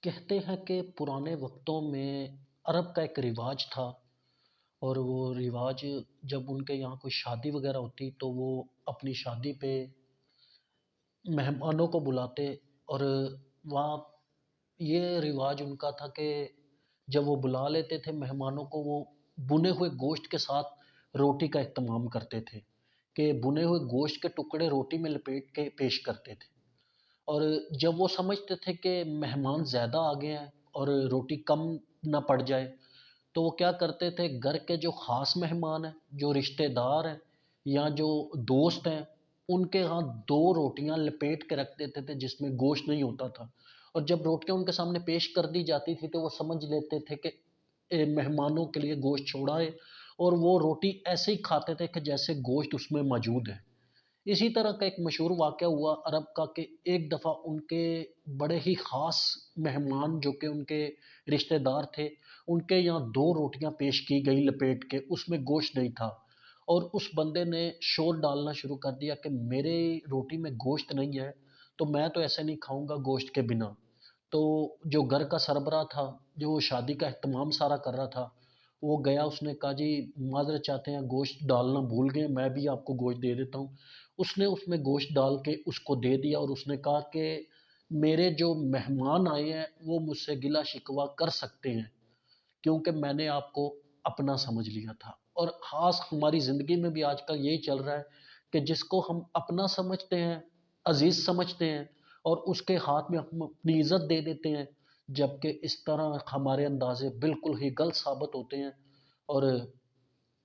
کہتے ہیں کہ پرانے وقتوں میں عرب کا ایک رواج تھا، اور وہ رواج جب ان کے یہاں کوئی شادی وغیرہ ہوتی تو وہ اپنی شادی پہ مہمانوں کو بلاتے، اور وہاں یہ رواج ان کا تھا کہ جب وہ بلا لیتے تھے مہمانوں کو، وہ بنے ہوئے گوشت کے ساتھ روٹی کا اہتمام کرتے تھے، کہ بنے ہوئے گوشت کے ٹکڑے روٹی میں لپیٹ کے پیش کرتے تھے۔ اور جب وہ سمجھتے تھے کہ مہمان زیادہ آ گئے ہیں اور روٹی کم نہ پڑ جائے، تو وہ کیا کرتے تھے، گھر کے جو خاص مہمان ہیں، جو رشتہ دار ہیں یا جو دوست ہیں، ان کے ہاں دو روٹیاں لپیٹ کے رکھ دیتے تھے جس میں گوشت نہیں ہوتا تھا۔ اور جب روٹیاں ان کے سامنے پیش کر دی جاتی تھی تو وہ سمجھ لیتے تھے کہ مہمانوں کے لیے گوشت چھوڑا ہے، اور وہ روٹی ایسے ہی کھاتے تھے کہ جیسے گوشت اس میں موجود ہے۔ اسی طرح کا ایک مشہور واقعہ ہوا عرب کا کہ ایک دفعہ ان کے بڑے ہی خاص مہمان جو کہ ان کے رشتہ دار تھے، ان کے یہاں دو روٹیاں پیش کی گئی لپیٹ کے، اس میں گوشت نہیں تھا، اور اس بندے نے شور ڈالنا شروع کر دیا کہ میرے روٹی میں گوشت نہیں ہے، تو میں تو ایسے نہیں کھاؤں گا گوشت کے بنا۔ تو جو گھر کا سربراہ تھا، جو شادی کا اہتمام سارا کر رہا تھا، وہ گیا، اس نے کہا جی معذرت چاہتے ہیں گوشت ڈالنا بھول گئے، میں بھی آپ کو گوشت دے دیتا ہوں۔ اس نے اس میں گوشت ڈال کے اس کو دے دیا، اور اس نے کہا کہ میرے جو مہمان آئے ہیں وہ مجھ سے گلہ شکوہ کر سکتے ہیں، کیونکہ میں نے آپ کو اپنا سمجھ لیا تھا۔ اور خاص ہماری زندگی میں بھی آج کل یہی چل رہا ہے کہ جس کو ہم اپنا سمجھتے ہیں، عزیز سمجھتے ہیں، اور اس کے ہاتھ میں ہم اپنی عزت دے دیتے ہیں، جبکہ اس طرح ہمارے اندازے بالکل ہی غلط ثابت ہوتے ہیں، اور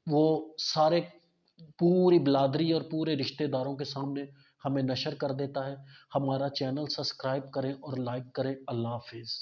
وہ سارے پوری بلادری اور پورے رشتہ داروں کے سامنے ہمیں نشر کر دیتا ہے۔ ہمارا چینل سبسکرائب کریں اور لائک کریں۔ اللہ حافظ۔